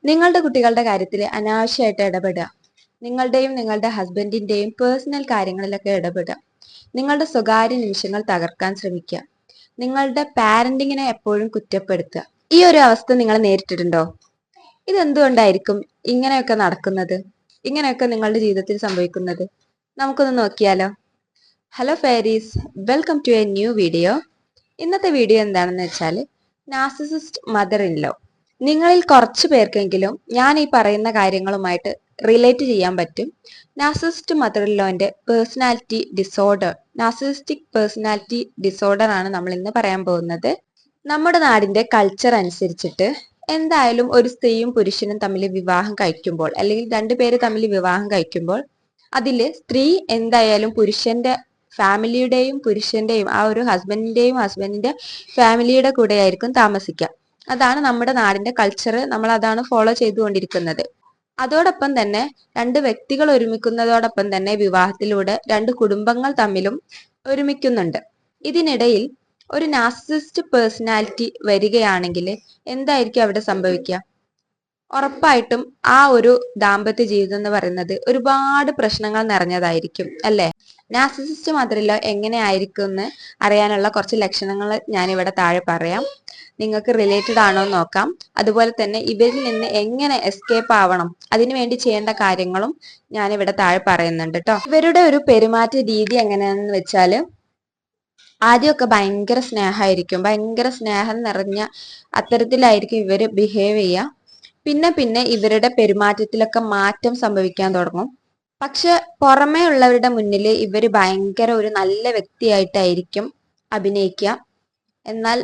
നിങ്ങളുടെ കുട്ടികളുടെ കാര്യത്തിൽ അനാവശ്യമായിട്ട് ഇടപെടുക. നിങ്ങളുടെയും നിങ്ങളുടെ ഹസ്ബൻഡിന്റെയും പേഴ്സണൽ കാര്യങ്ങളിലൊക്കെ ഇടപെടുക. നിങ്ങളുടെ സ്വകാര്യ നിമിഷങ്ങൾ തകർക്കാൻ ശ്രമിക്കുക. നിങ്ങളുടെ പാരന്റിങ്ങിനെ എപ്പോഴും കുറ്റപ്പെടുത്തുക. ഈ ഒരു അവസ്ഥ നിങ്ങൾ നേരിട്ടിട്ടുണ്ടോ? ഇതെന്തുകൊണ്ടായിരിക്കും ഇങ്ങനെയൊക്കെ നടക്കുന്നത്? ഇങ്ങനെയൊക്കെ നിങ്ങളുടെ ജീവിതത്തിൽ സംഭവിക്കുന്നത്? നമുക്കൊന്ന് നോക്കിയാലോ. Hello fairies, welcome to a new video. ഇന്നത്തെ വീഡിയോ എന്താണെന്ന് വെച്ചാൽ നാർസിസിസ്റ്റ് മദർ ഇൻ ലോ. നിങ്ങളിൽ കുറച്ചു പേർക്കെങ്കിലും ഞാൻ ഈ പറയുന്ന കാര്യങ്ങളുമായിട്ട് റിലേറ്റ് ചെയ്യാൻ പറ്റും. നാർസിസിസ്റ്റ് മദർ ഇൻ ലോന്റെ personality disorder, narcissistic personality disorder ആണ് നമ്മൾ ഇന്ന് പറയാൻ പോകുന്നത്. നമ്മുടെ നാടിന്റെ കൾച്ചർ അനുസരിച്ചിട്ട് എന്തായാലും ഒരു സ്ത്രീയും പുരുഷനും തമ്മിൽ വിവാഹം കഴിക്കുമ്പോൾ, അല്ലെങ്കിൽ രണ്ടുപേര് തമ്മിൽ വിവാഹം കഴിക്കുമ്പോൾ അതില് സ്ത്രീ എന്തായാലും പുരുഷന്റെ ഫാമിലിയുടെയും പുരുഷന്റെയും ആ ഒരു ഹസ്ബൻഡിന്റെ ഫാമിലിയുടെ കൂടെ ആയിരിക്കും താമസിക്കുക. അതാണ് നമ്മുടെ നാടിന്റെ കൾച്ചർ. നമ്മൾ അതാണ് ഫോളോ ചെയ്തുകൊണ്ടിരിക്കുന്നത്. അതോടൊപ്പം തന്നെ രണ്ട് വ്യക്തികൾ ഒരുമിക്കുന്നതോടൊപ്പം തന്നെ വിവാഹത്തിലൂടെ രണ്ട് കുടുംബങ്ങൾ തമ്മിലും ഒരുമിക്കുന്നുണ്ട്. ഇതിനിടയിൽ ഒരു നാർസിസിസ്റ്റ് പേഴ്സണാലിറ്റി വരികയാണെങ്കിൽ എന്തായിരിക്കും അവിടെ സംഭവിക്കുക? ഉറപ്പായിട്ടും ആ ഒരു ദാമ്പത്യ ജീവിതം എന്ന് പറയുന്നത് ഒരുപാട് പ്രശ്നങ്ങൾ നിറഞ്ഞതായിരിക്കും, അല്ലെ? നാർസിസിസ്റ്റ് മാത്രമല്ല എങ്ങനെയായിരിക്കും എന്ന് അറിയാനുള്ള കുറച്ച് ലക്ഷണങ്ങൾ ഞാനിവിടെ താഴെ പറയാം. നിങ്ങൾക്ക് റിലേറ്റഡ് ആണോ എന്ന് നോക്കാം. അതുപോലെ തന്നെ ഇവരിൽ നിന്ന് എങ്ങനെ എസ്കേപ്പ് ആവണം, അതിനുവേണ്ടി ചെയ്യേണ്ട കാര്യങ്ങളും ഞാനിവിടെ താഴെ പറയുന്നുണ്ട് കേട്ടോ. ഇവരുടെ ഒരു പെരുമാറ്റ രീതി എങ്ങനെയാണെന്ന് വെച്ചാല്, ആദ്യമൊക്കെ ഭയങ്കര സ്നേഹമായിരിക്കും, ഭയങ്കര സ്നേഹം നിറഞ്ഞ അത്തരത്തിലായിരിക്കും ഇവര് ബിഹേവ് ചെയ്യുക. പിന്നെ പിന്നെ ഇവരുടെ പെരുമാറ്റത്തിലൊക്കെ മാറ്റം സംഭവിക്കാൻ തുടങ്ങും. പക്ഷെ പുറമേ ഉള്ളവരുടെ മുന്നിൽ ഇവര് ഭയങ്കര ഒരു നല്ല വ്യക്തിയായിട്ടായിരിക്കും അഭിനയിക്കുക. എന്നാൽ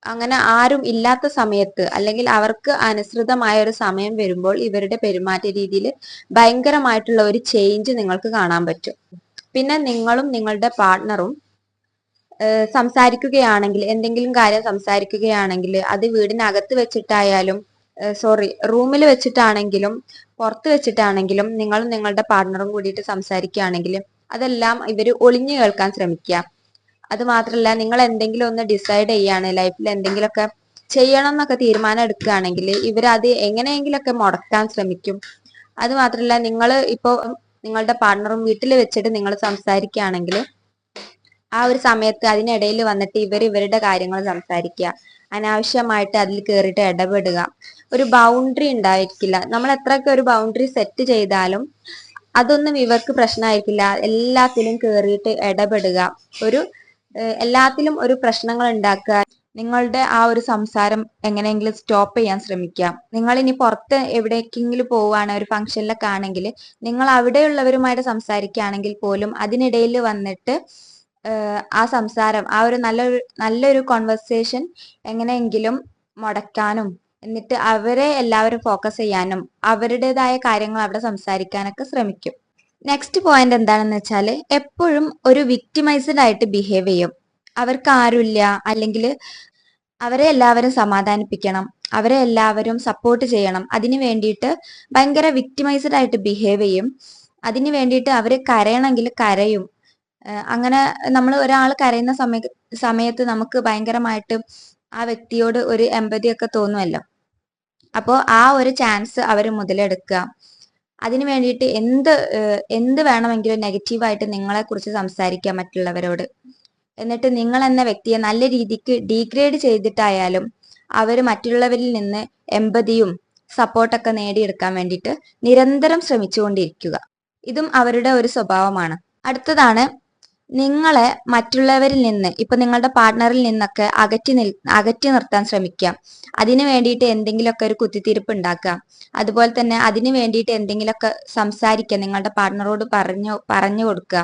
അങ്ങനെ ആരും ഇല്ലാത്ത സമയത്ത്, അല്ലെങ്കിൽ അവർക്ക് അനുസൃതമായ ഒരു സമയം വരുമ്പോൾ ഇവരുടെ പെരുമാറ്റ രീതിയിൽ ഭയങ്കരമായിട്ടുള്ള ഒരു ചേഞ്ച് നിങ്ങൾക്ക് കാണാൻ പറ്റും. പിന്നെ നിങ്ങളും നിങ്ങളുടെ പാർട്ട്ണറും സംസാരിക്കുകയാണെങ്കിൽ, എന്തെങ്കിലും കാര്യം സംസാരിക്കുകയാണെങ്കിൽ അത് വീടിനകത്ത് വെച്ചിട്ടായാലും റൂമിൽ വെച്ചിട്ടാണെങ്കിലും പുറത്ത് വെച്ചിട്ടാണെങ്കിലും നിങ്ങളും നിങ്ങളുടെ പാർട്ട്ണറും കൂടിയിട്ട് സംസാരിക്കുകയാണെങ്കിൽ അതെല്ലാം ഇവര് ഒളിഞ്ഞു കേൾക്കാൻ ശ്രമിക്കുക. അത് മാത്രല്ല, നിങ്ങൾ എന്തെങ്കിലും ഒന്ന് ഡിസൈഡ് ചെയ്യാണ്, ലൈഫിൽ എന്തെങ്കിലുമൊക്കെ ചെയ്യണം എന്നൊക്കെ തീരുമാനം എടുക്കുകയാണെങ്കിൽ ഇവരത് എങ്ങനെയെങ്കിലൊക്കെ മുടക്കാൻ ശ്രമിക്കും. അത് മാത്രല്ല, നിങ്ങൾ ഇപ്പോൾ നിങ്ങളുടെ പാർട്ട്ണറും വീട്ടിൽ വെച്ചിട്ട് നിങ്ങൾ സംസാരിക്കുകയാണെങ്കിൽ ആ ഒരു സമയത്ത് അതിനിടയിൽ വന്നിട്ട് ഇവരുടെ കാര്യങ്ങൾ സംസാരിക്കുക, അനാവശ്യമായിട്ട് അതിൽ കയറിയിട്ട് ഇടപെടുക. ഒരു ബൗണ്ടറി ഉണ്ടായിരിക്കില്ല. നമ്മൾ എത്രയൊക്കെ ഒരു ബൗണ്ടറി സെറ്റ് ചെയ്താലും അതൊന്നും ഇവർക്ക് പ്രശ്നമായിരിക്കില്ല. എല്ലാത്തിലും കയറിയിട്ട് ഇടപെടുക, എല്ലാത്തിലും ഒരു പ്രശ്നങ്ങൾ ഉണ്ടാക്കുക. നിങ്ങളുടെ ആ ഒരു സംസാരം എങ്ങനെയെങ്കിലും സ്റ്റോപ്പ് ചെയ്യാൻ ശ്രമിക്കുക. നിങ്ങൾ ഇനി പുറത്ത് എവിടേക്കെങ്കിലും പോവുകയാണ്, ഒരു ഫംഗ്ഷനിലൊക്കെ ആണെങ്കിൽ നിങ്ങൾ അവിടെയുള്ളവരുമായിട്ട് സംസാരിക്കുകയാണെങ്കിൽ പോലും അതിനിടയിൽ വന്നിട്ട് ആ സംസാരം, ആ ഒരു നല്ലൊരു കോൺവെർസേഷൻ എങ്ങനെയെങ്കിലും മുടക്കാനും എന്നിട്ട് അവരെ എല്ലാവരും ഫോക്കസ് ചെയ്യാനും അവരുടേതായ കാര്യങ്ങൾ അവിടെ സംസാരിക്കാനൊക്കെ ശ്രമിക്കും. നെക്സ്റ്റ് പോയിന്റ് എന്താണെന്ന് വെച്ചാൽ, എപ്പോഴും ഒരു വിക്ടിമൈസ്ഡ് ആയിട്ട് ബിഹേവ് ചെയ്യും. അവർക്ക് ആരുമില്ല, അല്ലെങ്കിൽ അവരെ എല്ലാവരും സമാധാനിപ്പിക്കണം, അവരെ എല്ലാവരും സപ്പോർട്ട് ചെയ്യണം. അതിനു വേണ്ടിയിട്ട് ഭയങ്കര വിക്ടിമൈസ്ഡ് ആയിട്ട് ബിഹേവ് ചെയ്യും. അതിനു വേണ്ടിയിട്ട് അവര് കരയണമെങ്കിൽ കരയും. അങ്ങനെ നമ്മൾ ഒരാൾ കരയുന്ന സമയത്ത് നമുക്ക് ഭയങ്കരമായിട്ട് ആ വ്യക്തിയോട് ഒരു എമ്പതി ഒക്കെ തോന്നുമല്ലോ. അപ്പോൾ ആ ഒരു ചാൻസ് അവർ മുതലെടുക്കുക. അതിനു വേണ്ടിയിട്ട് എന്ത് വേണമെങ്കിലും നെഗറ്റീവായിട്ട് നിങ്ങളെ കുറിച്ച് സംസാരിക്കുക മറ്റുള്ളവരോട്. എന്നിട്ട് നിങ്ങൾ എന്ന വ്യക്തിയെ നല്ല രീതിക്ക് ഡീഗ്രേഡ് ചെയ്തിട്ടായാലും അവർ മറ്റുള്ളവരിൽ നിന്ന് എമ്പതിയും സപ്പോർട്ടൊക്കെ നേടിയെടുക്കാൻ വേണ്ടിയിട്ട് നിരന്തരം ശ്രമിച്ചുകൊണ്ടിരിക്കുക. ഇതും അവരുടെ ഒരു സ്വഭാവമാണ്. അടുത്തതാണ്, നിങ്ങളെ മറ്റുള്ളവരിൽ നിന്ന്, ഇപ്പൊ നിങ്ങളുടെ പാർട്ട്ണറിൽ നിന്നൊക്കെ അകറ്റി നിർത്താൻ ശ്രമിക്കുക. അതിനു വേണ്ടിയിട്ട് എന്തെങ്കിലുമൊക്കെ ഒരു കുത്തിത്തിരിപ്പ് ഉണ്ടാക്കുക. അതുപോലെ തന്നെ അതിനു വേണ്ടിയിട്ട് എന്തെങ്കിലുമൊക്കെ സംസാരിക്കുക, നിങ്ങളുടെ പാർട്ട്ണറോട് പറഞ്ഞു കൊടുക്കുക.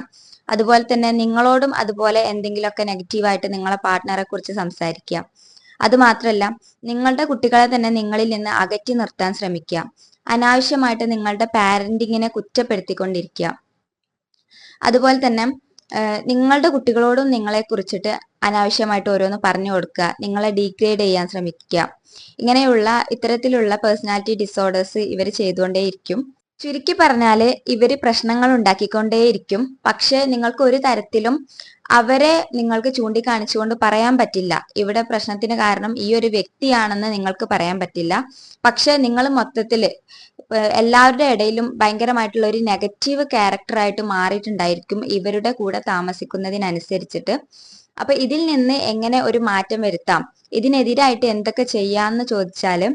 അതുപോലെ തന്നെ നിങ്ങളോടും അതുപോലെ എന്തെങ്കിലുമൊക്കെ നെഗറ്റീവായിട്ട് നിങ്ങളെ പാർട്ട്ണറെ കുറിച്ച് സംസാരിക്കുക. അത് മാത്രമല്ല, നിങ്ങളുടെ കുട്ടികളെ തന്നെ നിങ്ങളിൽ നിന്ന് അകറ്റി നിർത്താൻ ശ്രമിക്കുക. അനാവശ്യമായിട്ട് നിങ്ങളുടെ പാരന്റിങ്ങിനെ കുറ്റപ്പെടുത്തിക്കൊണ്ടിരിക്കുക. അതുപോലെ തന്നെ നിങ്ങളുടെ കുട്ടികളോടും നിങ്ങളെ കുറിച്ചിട്ട് അനാവശ്യമായിട്ട് ഓരോന്ന് പറഞ്ഞു കൊടുക്കുക, നിങ്ങളെ ഡീഗ്രേഡ് ചെയ്യാൻ ശ്രമിക്കുക. ഇങ്ങനെയുള്ള ഇത്തരത്തിലുള്ള പേഴ്സണാലിറ്റി ഡിസോർഡേഴ്സ് ഇവർ ചെയ്തുകൊണ്ടേയിരിക്കും. ചുരുക്കി പറഞ്ഞാല് ഇവര് പ്രശ്നങ്ങൾ ഉണ്ടാക്കിക്കൊണ്ടേയിരിക്കും. പക്ഷെ നിങ്ങൾക്ക് ഒരു തരത്തിലും അവരെ നിങ്ങൾക്ക് ചൂണ്ടിക്കാണിച്ചുകൊണ്ട് പറയാൻ പറ്റില്ല ഇവിടെ പ്രശ്നത്തിന് കാരണം ഈ ഒരു വ്യക്തിയാണെന്ന് നിങ്ങൾക്ക് പറയാൻ പറ്റില്ല. പക്ഷെ നിങ്ങൾ മൊത്തത്തില് എല്ലാവരുടെ ഇടയിലും ഭയങ്കരമായിട്ടുള്ള ഒരു നെഗറ്റീവ് ക്യാരക്ടറായിട്ട് മാറിയിട്ടുണ്ടായിരിക്കും ഇവരുടെ കൂടെ താമസിക്കുന്നതിനനുസരിച്ചിട്ട്. അപ്പൊ ഇതിൽ നിന്ന് എങ്ങനെ ഒരു മാറ്റം വരുത്താം, ഇതിനെതിരായിട്ട് എന്തൊക്കെ ചെയ്യാന്ന് ചോദിച്ചാല്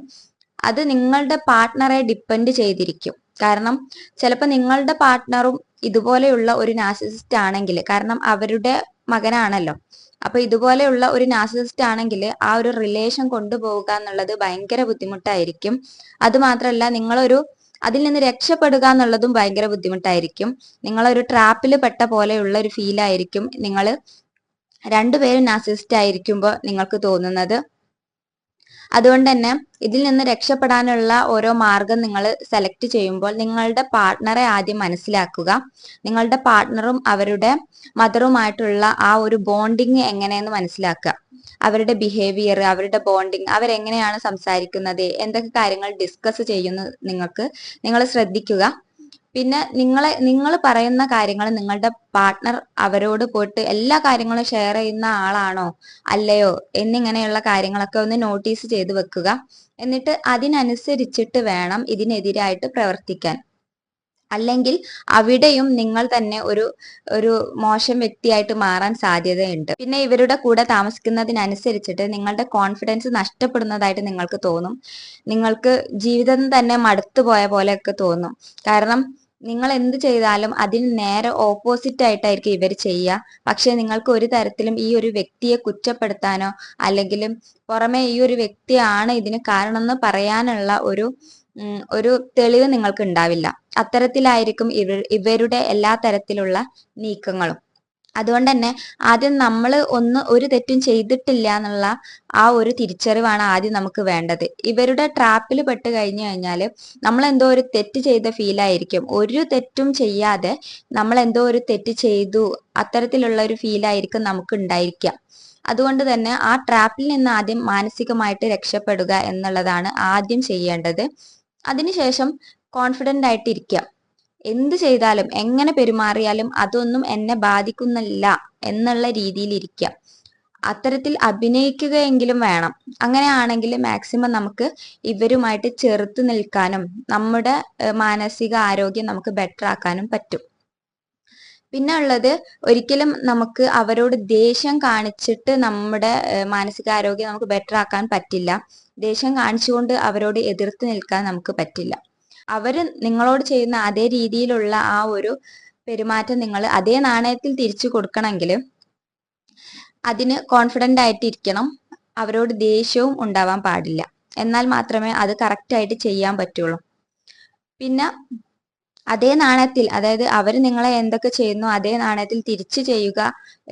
അത് നിങ്ങളുടെ പാർട്ട്ണറെ ഡിപ്പെൻഡ് ചെയ്തിരിക്കും. കാരണം ചിലപ്പോൾ നിങ്ങളുടെ പാർട്ട്ണറും ഇതുപോലെയുള്ള ഒരു നാർസിസിസ്റ്റ് ആണെങ്കിൽ, കാരണം അവരുടെ മകനാണല്ലോ, അപ്പൊ ഇതുപോലെയുള്ള ഒരു നാർസിസിസ്റ്റ് ആണെങ്കിൽ ആ ഒരു റിലേഷൻ കൊണ്ടുപോവുക എന്നുള്ളത് ഭയങ്കര ബുദ്ധിമുട്ടായിരിക്കും. അത് മാത്രമല്ല നിങ്ങളൊരു അതിൽ നിന്ന് രക്ഷപ്പെടുക എന്നുള്ളതും ഭയങ്കര ബുദ്ധിമുട്ടായിരിക്കും. നിങ്ങളൊരു ട്രാപ്പിൽ പെട്ട പോലെയുള്ള ഒരു ഫീൽ ആയിരിക്കും നിങ്ങൾ രണ്ടുപേരും നാർസിസിസ്റ്റ് ആയിരിക്കുമ്പോൾ നിങ്ങൾക്ക് തോന്നുന്നത്. അതുകൊണ്ട് തന്നെ ഇതിൽ നിന്ന് രക്ഷപ്പെടാനുള്ള ഓരോ മാർഗം നിങ്ങൾ സെലക്ട് ചെയ്യുമ്പോൾ നിങ്ങളുടെ പാർട്ട്ണറെ ആദ്യം മനസ്സിലാക്കുക. നിങ്ങളുടെ പാർട്ട്ണറും അവരുടെ മദറുമായിട്ടുള്ള ആ ഒരു ബോണ്ടിങ് എങ്ങനെയെന്ന് മനസ്സിലാക്കുക. അവരുടെ ബിഹേവിയർ, അവരുടെ ബോണ്ടിങ്, അവരെങ്ങനെയാണ് സംസാരിക്കുന്നത്, എന്തൊക്കെ കാര്യങ്ങൾ ഡിസ്കസ് ചെയ്യുന്നു നിങ്ങൾ ശ്രദ്ധിക്കുക. പിന്നെ നിങ്ങൾ പറയുന്ന കാര്യങ്ങൾ നിങ്ങളുടെ പാർട്ട്ണർ അവരോട് പോയിട്ട് എല്ലാ കാര്യങ്ങളും ഷെയർ ചെയ്യുന്ന ആളാണോ അല്ലയോ എന്നിങ്ങനെയുള്ള കാര്യങ്ങളൊക്കെ ഒന്ന് നോട്ടീസ് ചെയ്ത് വെക്കുക. എന്നിട്ട് അതിനനുസരിച്ചിട്ട് വേണം ഇതിനെതിരായിട്ട് പ്രവർത്തിക്കാൻ. അല്ലെങ്കിൽ അവിടെയും നിങ്ങൾ തന്നെ ഒരു മോശം വ്യക്തിയായിട്ട് മാറാൻ സാധ്യതയുണ്ട്. പിന്നെ ഇവരുടെ കൂടെ താമസിക്കുന്നതിനനുസരിച്ചിട്ട് നിങ്ങളുടെ കോൺഫിഡൻസ് നഷ്ടപ്പെടുന്നതായിട്ട് നിങ്ങൾക്ക് തോന്നും. നിങ്ങൾക്ക് ജീവിതം തന്നെ മടുത്തു പോയ പോലെയൊക്കെ തോന്നും. കാരണം നിങ്ങൾ എന്ത് ചെയ്താലും അതിന് നേരെ ഓപ്പോസിറ്റ് ആയിട്ടായിരിക്കും ഇവർ ചെയ്യുക. പക്ഷെ നിങ്ങൾക്ക് ഒരു തരത്തിലും ഈ ഒരു വ്യക്തിയെ കുറ്റപ്പെടുത്താനോ അല്ലെങ്കിൽ പുറമെ ഈ ഒരു വ്യക്തിയാണ് ഇതിന് കാരണം എന്ന് പറയാനുള്ള ഒരു തെളിവ് നിങ്ങൾക്ക് ഉണ്ടാവില്ല. അത്തരത്തിലായിരിക്കും ഇവരുടെ എല്ലാ തരത്തിലുള്ള നീക്കങ്ങളും. അതുകൊണ്ട് തന്നെ ആദ്യം നമ്മൾ ഒരു തെറ്റും ചെയ്തിട്ടില്ല എന്നുള്ള ആ ഒരു തിരിച്ചറിവാണ് ആദ്യം നമുക്ക് വേണ്ടത്. ഇവരുടെ ട്രാപ്പിൽ പെട്ട് കഴിഞ്ഞു കഴിഞ്ഞാൽ നമ്മൾ എന്തോ ഒരു തെറ്റ് ചെയ്ത ഫീൽ ആയിരിക്കും. ഒരു തെറ്റും ചെയ്യാതെ നമ്മൾ എന്തോ ഒരു തെറ്റ് ചെയ്തു അത്തരത്തിലുള്ള ഒരു ഫീൽ ആയിരിക്കും നമുക്ക് ഉണ്ടായിരിക്കുക. അതുകൊണ്ട് തന്നെ ആ ട്രാപ്പിൽ നിന്ന് ആദ്യം മാനസികമായിട്ട് രക്ഷപ്പെടുക എന്നുള്ളതാണ് ആദ്യം ചെയ്യേണ്ടത്. അതിനുശേഷം കോൺഫിഡന്റ് ആയിട്ട് ഇരിക്കുക. എന്ത് ചെയ്താലും എങ്ങനെ പെരുമാറിയാലും അതൊന്നും എന്നെ ബാധിക്കുന്നില്ല എന്നുള്ള രീതിയിൽ ഇരിക്കുക. അത്തരത്തിൽ അഭിനയിക്കുകയെങ്കിലും വേണം. അങ്ങനെയാണെങ്കിൽ മാക്സിമം നമുക്ക് ഇവരുമായിട്ട് ചെറുത്ത് നിൽക്കാനും നമ്മുടെ മാനസിക ആരോഗ്യം നമുക്ക് ബെറ്റർ ആക്കാനും പറ്റും. പിന്നെ ഉള്ളത്, ഒരിക്കലും നമുക്ക് അവരോട് ദേഷ്യം കാണിച്ചിട്ട് നമ്മുടെ മാനസികാരോഗ്യം നമുക്ക് ബെറ്റർ ആക്കാൻ പറ്റില്ല. ദേഷ്യം കാണിച്ചുകൊണ്ട് അവരോട് എതിർത്ത് നിൽക്കാൻ നമുക്ക് പറ്റില്ല. അവര് നിങ്ങളോട് ചെയ്യുന്ന അതേ രീതിയിലുള്ള ആ ഒരു പെരുമാറ്റം നിങ്ങൾ അതേ നാണയത്തിൽ തിരിച്ചു കൊടുക്കണമെങ്കിൽ അതിന് കോൺഫിഡന്റ് ആയിട്ട് ഇരിക്കണം. അവരോട് ദേഷ്യവും ഉണ്ടാവാൻ പാടില്ല. എന്നാൽ മാത്രമേ അത് കറക്റ്റ് ആയിട്ട് ചെയ്യാൻ പറ്റുള്ളൂ. പിന്നെ അതേ നാണയത്തിൽ, അതായത് അവർ നിങ്ങളെ എന്തൊക്കെ ചെയ്യുന്നു അതേ നാണയത്തിൽ തിരിച്ചു ചെയ്യുക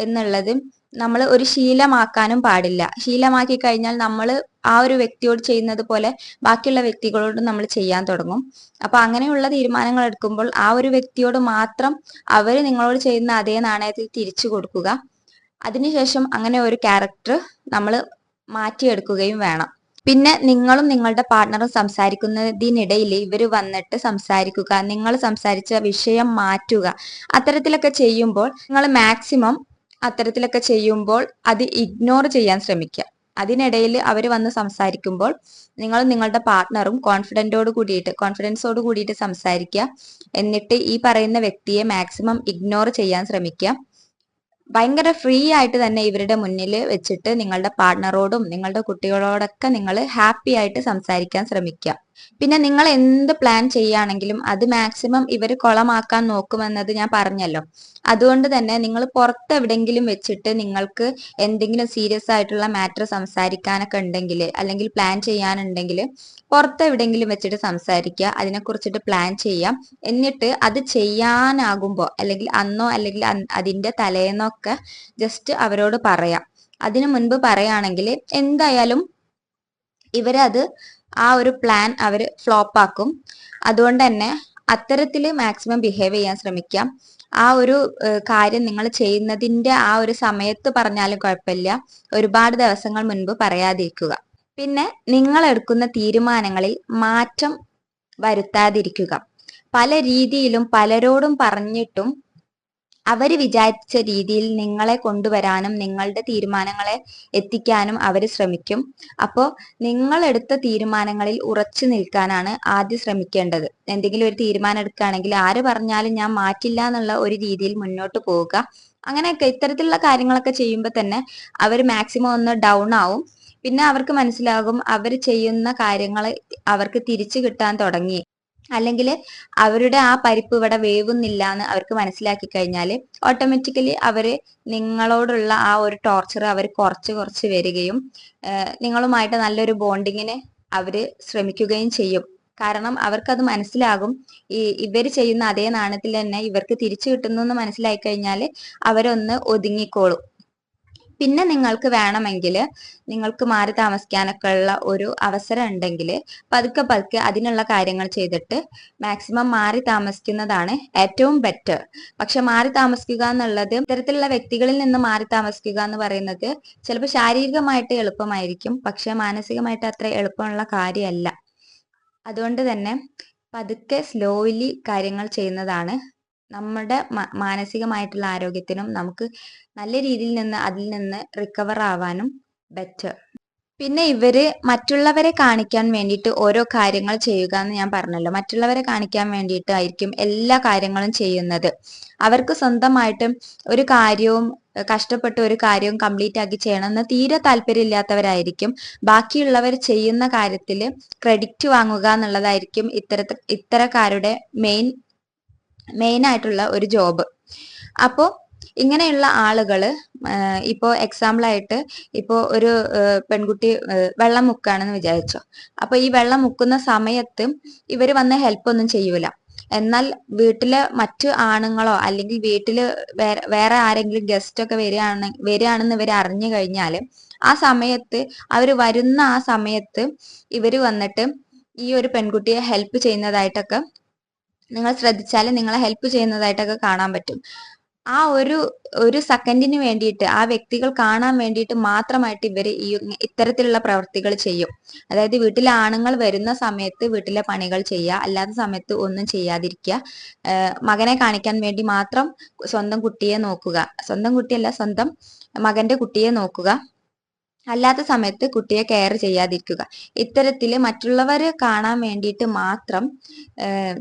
എന്നുള്ളത് നമ്മൾ ഒരു ശീലമാക്കാനും പാടില്ല. ശീലമാക്കി കഴിഞ്ഞാൽ നമ്മൾ ആ ഒരു വ്യക്തിയോട് ചെയ്യുന്നത് പോലെ ബാക്കിയുള്ള വ്യക്തികളോട് നമ്മൾ ചെയ്യാൻ തുടങ്ങും. അപ്പൊ അങ്ങനെയുള്ള തീരുമാനങ്ങൾ എടുക്കുമ്പോൾ ആ ഒരു വ്യക്തിയോട് മാത്രം അവർ നിങ്ങളോട് ചെയ്യുന്ന അതേ നാണയത്തിൽ തിരിച്ചു കൊടുക്കുക. അതിനുശേഷം അങ്ങനെ ഒരു ക്യാരക്ടർ നമ്മൾ മാറ്റിയെടുക്കുകയും വേണം. പിന്നെ നിങ്ങളും നിങ്ങളുടെ പാർട്ട്ണറും സംസാരിക്കുന്നതിനിടയിൽ ഇവർ വന്നിട്ട് സംസാരിക്കുക, നിങ്ങൾ സംസാരിച്ച വിഷയം മാറ്റുക, അത്തരത്തിലൊക്കെ ചെയ്യുമ്പോൾ നിങ്ങൾ മാക്സിമം അത്തരത്തിലൊക്കെ ചെയ്യുമ്പോൾ അത് ഇഗ്നോർ ചെയ്യാൻ ശ്രമിക്കുക. അതിനിടയിൽ അവർ വന്ന് സംസാരിക്കുമ്പോൾ നിങ്ങൾ നിങ്ങളുടെ പാർട്ട്ണറും കോൺഫിഡൻസോട് കൂടിയിട്ട് സംസാരിക്കുക. എന്നിട്ട് ഈ പറയുന്ന വ്യക്തിയെ മാക്സിമം ഇഗ്നോർ ചെയ്യാൻ ശ്രമിക്കുക. ഭയങ്കര ഫ്രീ ആയിട്ട് തന്നെ ഇവരുടെ മുന്നിൽ വെച്ചിട്ട് നിങ്ങളുടെ പാർട്ട്ണറോടും നിങ്ങളുടെ കുട്ടികളോടൊക്കെ നിങ്ങൾ ഹാപ്പി ആയിട്ട് സംസാരിക്കാൻ ശ്രമിക്കുക. പിന്നെ നിങ്ങൾ എന്ത് പ്ലാൻ ചെയ്യുകയാണെങ്കിലും അത് മാക്സിമം ഇവർ കുളമാക്കാൻ നോക്കുമെന്നത് ഞാൻ പറഞ്ഞല്ലോ. അതുകൊണ്ട് തന്നെ നിങ്ങൾ പുറത്ത് എവിടെയെങ്കിലും വെച്ചിട്ട് നിങ്ങൾക്ക് എന്തെങ്കിലും സീരിയസ് ആയിട്ടുള്ള മാറ്റർ സംസാരിക്കാനൊക്കെ ഉണ്ടെങ്കിൽ അല്ലെങ്കിൽ പ്ലാൻ ചെയ്യാനുണ്ടെങ്കിൽ പുറത്ത് എവിടെയെങ്കിലും വെച്ചിട്ട് സംസാരിക്കുക, അതിനെക്കുറിച്ചിട്ട് പ്ലാൻ ചെയ്യാം. എന്നിട്ട് അത് ചെയ്യാനാകുമ്പോൾ അല്ലെങ്കിൽ അന്നോ അല്ലെങ്കിൽ അതിന്റെ തലേന്നൊക്കെ ജസ്റ്റ് അവരോട് പറയാം. അതിനു മുൻപ് പറയുകയാണെങ്കിൽ എന്തായാലും ഇവരത് ആ ഒരു പ്ലാൻ അവർ ഫ്ലോപ്പ് ആക്കും. അതുകൊണ്ട് തന്നെ അത്തരത്തിൽ മാക്സിമം ബിഹേവ് ചെയ്യാൻ ശ്രമിക്കാം. ആ ഒരു കാര്യം നിങ്ങൾ ചെയ്യുന്നതിന്റെ ആ ഒരു സമയത്ത് പറഞ്ഞാലും കുഴപ്പമില്ല, ഒരുപാട് ദിവസങ്ങൾ മുൻപ് പറയാതിരിക്കുക. പിന്നെ നിങ്ങൾ എടുക്കുന്ന തീരുമാനങ്ങളിൽ മാറ്റം വരുത്താതിരിക്കുക. പല രീതിയിലും പലരോടും പറഞ്ഞിട്ടും അവർ വിചാരിച്ച രീതിയിൽ നിങ്ങളെ കൊണ്ടുവരാനും നിങ്ങളുടെ തീരുമാനങ്ങളെ എത്തിക്കാനും അവർ ശ്രമിക്കും. അപ്പോൾ നിങ്ങൾ എടുത്ത തീരുമാനങ്ങളിൽ ഉറച്ചു നിൽക്കാനാണ് ആദ്യം ശ്രമിക്കേണ്ടത്. എന്തെങ്കിലും ഒരു തീരുമാനം എടുക്കുകയാണെങ്കിൽ ആര് പറഞ്ഞാലും ഞാൻ മാറ്റില്ല എന്നുള്ള ഒരു രീതിയിൽ മുന്നോട്ട് പോവുക. അങ്ങനെയൊക്കെ ഇത്തരത്തിലുള്ള കാര്യങ്ങളൊക്കെ ചെയ്യുമ്പോൾ തന്നെ അവർ മാക്സിമം ഒന്ന് ഡൗൺ ആവും. പിന്നെ അവർക്ക് മനസ്സിലാകും അവർ ചെയ്യുന്ന കാര്യങ്ങൾ അവർക്ക് തിരിച്ചു കിട്ടാൻ തുടങ്ങി, അല്ലെങ്കിൽ അവരുടെ ആ പരിപ്പ് ഇവിടെ വേവുന്നില്ല എന്ന് അവർക്ക് മനസ്സിലാക്കി കഴിഞ്ഞാൽ ഓട്ടോമാറ്റിക്കലി അവര് നിങ്ങളോടുള്ള ആ ഒരു ടോർച്ചർ അവർ കുറച്ച് കുറച്ച് വരികയും നിങ്ങളുമായിട്ട് നല്ലൊരു ബോണ്ടിങ്ങിന് അവര് ശ്രമിക്കുകയും ചെയ്യും. കാരണം അവർക്കത് മനസ്സിലാകും, ഇവര് ചെയ്യുന്ന അതേ നാണയത്തിൽ തന്നെ ഇവർക്ക് തിരിച്ചു കിട്ടുന്നു എന്ന് മനസ്സിലായി കഴിഞ്ഞാൽ അവരൊന്ന് ഒതുങ്ങിക്കോളും. പിന്നെ നിങ്ങൾക്ക് വേണമെങ്കിൽ നിങ്ങൾക്ക് മാറി താമസിക്കാനൊക്കെ ഉള്ള ഒരു അവസരം ഉണ്ടെങ്കിൽ പതുക്കെ പതുക്കെ അതിനുള്ള കാര്യങ്ങൾ ചെയ്തിട്ട് മാക്സിമം മാറി താമസിക്കുന്നതാണ് ഏറ്റവും ബെറ്റർ. പക്ഷെ മാറി താമസിക്കുക എന്നുള്ളത്, ഇത്തരത്തിലുള്ള വ്യക്തികളിൽ നിന്ന് മാറി താമസിക്കുക എന്ന് പറയുന്നത് ചിലപ്പോൾ ശാരീരികമായിട്ട് എളുപ്പമായിരിക്കും, പക്ഷെ മാനസികമായിട്ട് അത്ര എളുപ്പമുള്ള കാര്യമല്ല. അതുകൊണ്ട് തന്നെ പതുക്കെ സ്ലോലി കാര്യങ്ങൾ ചെയ്യുന്നതാണ് നമ്മുടെ മാനസികമായിട്ടുള്ള ആരോഗ്യത്തിനും നമുക്ക് നല്ല രീതിയിൽ അതിൽ നിന്ന് റിക്കവർ ആവാനും ബെറ്റർ. പിന്നെ ഇവര് മറ്റുള്ളവരെ കാണിക്കാൻ വേണ്ടിയിട്ട് ഓരോ കാര്യങ്ങൾ ചെയ്യുക എന്ന് ഞാൻ പറഞ്ഞല്ലോ. മറ്റുള്ളവരെ കാണിക്കാൻ വേണ്ടിയിട്ടായിരിക്കും എല്ലാ കാര്യങ്ങളും ചെയ്യുന്നത്. അവർക്ക് സ്വന്തമായിട്ട് ഒരു കാര്യവും കഷ്ടപ്പെട്ട് ഒരു കാര്യവും കംപ്ലീറ്റ് ആക്കി ചെയ്യണമെന്ന് തീരെ താല്പര്യമില്ലാത്തവരായിരിക്കും. ബാക്കിയുള്ളവർ ചെയ്യുന്ന കാര്യത്തിൽ ക്രെഡിറ്റ് വാങ്ങുക എന്നുള്ളതായിരിക്കും ഇത്തരക്കാരുടെ മെയിൻ ആയിട്ടുള്ള ഒരു ജോബ്. അപ്പോൾ ഇങ്ങനെയുള്ള ആളുകള് ഇപ്പോൾ എക്സാമ്പിൾ ആയിട്ട് ഇപ്പോൾ ഒരു പെൺകുട്ടി വെള്ളം മുക്കുകയാണെന്ന് വിചാരിച്ചോ. അപ്പൊ ഈ വെള്ളം മുക്കുന്ന സമയത്ത് ഇവര് വന്ന് ഹെൽപ്പ് ഒന്നും ചെയ്യൂല. എന്നാൽ വീട്ടിലെ മറ്റു ആണുങ്ങളോ അല്ലെങ്കിൽ വീട്ടില് വേറെ ആരെങ്കിലും ഗസ്റ്റ് ഒക്കെ വരികയാണെന്ന് ഇവർ അറിഞ്ഞു കഴിഞ്ഞാൽ ആ സമയത്ത് അവര് വരുന്ന ആ സമയത്ത് ഇവര് വന്നിട്ട് ഈ ഒരു പെൺകുട്ടിയെ ഹെൽപ്പ് ചെയ്യുന്നതായിട്ടൊക്കെ നിങ്ങൾ ശ്രദ്ധിച്ചാൽ നിങ്ങളെ ഹെൽപ്പ് ചെയ്യുന്നതായിട്ടൊക്കെ കാണാൻ പറ്റും. ആ ഒരു സെക്കൻഡിന് വേണ്ടിയിട്ട്, ആ വ്യക്തികൾ കാണാൻ വേണ്ടിയിട്ട് മാത്രമായിട്ട് ഇവര് ഇത്തരത്തിലുള്ള പ്രവർത്തികൾ ചെയ്യും. അതായത് വീട്ടിലെ ആണുങ്ങൾ വരുന്ന സമയത്ത് വീട്ടിലെ പണികൾ ചെയ്യുക, അല്ലാത്ത സമയത്ത് ഒന്നും ചെയ്യാതിരിക്കുക. മകനെ കാണിക്കാൻ വേണ്ടി മാത്രം സ്വന്തം കുട്ടിയെ നോക്കുക, സ്വന്തം കുട്ടിയല്ല സ്വന്തം മകന്റെ കുട്ടിയെ നോക്കുക, അല്ലാത്ത സമയത്ത് കുട്ടിയെ കെയർ ചെയ്യാതിരിക്കുക. ഇത്തരത്തില് മറ്റുള്ളവരെ കാണാൻ വേണ്ടിയിട്ട് മാത്രം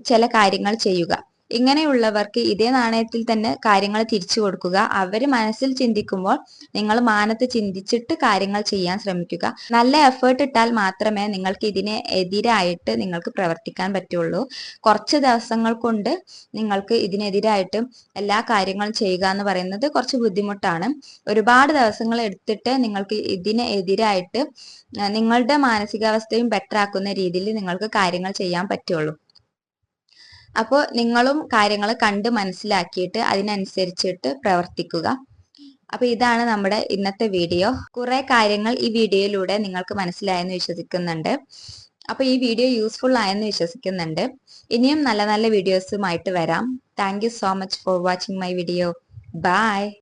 ചില കാര്യങ്ങൾ ചെയ്യുക. ഇങ്ങനെയുള്ളവർക്ക് ഇതേ നാണയത്തിൽ തന്നെ കാര്യങ്ങൾ തിരിച്ചു കൊടുക്കുക. അവര് മനസ്സിൽ ചിന്തിക്കുമ്പോൾ നിങ്ങൾ മാനത്ത് ചിന്തിച്ചിട്ട് കാര്യങ്ങൾ ചെയ്യാൻ ശ്രമിക്കുക. നല്ല എഫേർട്ട് ഇട്ടാൽ മാത്രമേ നിങ്ങൾക്ക് ഇതിനെ എതിരായിട്ട് നിങ്ങൾക്ക് പ്രവർത്തിക്കാൻ പറ്റുള്ളൂ. കുറച്ച് ദിവസങ്ങൾ കൊണ്ട് നിങ്ങൾക്ക് ഇതിനെതിരായിട്ട് എല്ലാ കാര്യങ്ങളും ചെയ്യുക എന്ന് പറയുന്നത് കുറച്ച് ബുദ്ധിമുട്ടാണ്. ഒരുപാട് ദിവസങ്ങൾ എടുത്തിട്ട് നിങ്ങൾക്ക് ഇതിനെതിരായിട്ട് നിങ്ങളുടെ മാനസികാവസ്ഥയും ബെറ്റർ ആക്കുന്ന രീതിയിൽ നിങ്ങൾക്ക് കാര്യങ്ങൾ ചെയ്യാൻ പറ്റുള്ളൂ. അപ്പോൾ നിങ്ങളും കാര്യങ്ങൾ കണ്ട് മനസ്സിലാക്കിയിട്ട് അതിനനുസരിച്ചിട്ട് പ്രവർത്തിക്കുക. അപ്പൊ ഇതാണ് നമ്മുടെ ഇന്നത്തെ വീഡിയോ. കുറെ കാര്യങ്ങൾ ഈ വീഡിയോയിലൂടെ നിങ്ങൾക്ക് മനസ്സിലായെന്ന് വിശ്വസിക്കുന്നുണ്ട്. അപ്പൊ ഈ വീഡിയോ യൂസ്ഫുൾ ആയെന്ന് വിശ്വസിക്കുന്നുണ്ട്. ഇനിയും നല്ല നല്ല വീഡിയോസുമായിട്ട് വരാം. Thank you so much for watching my video. By.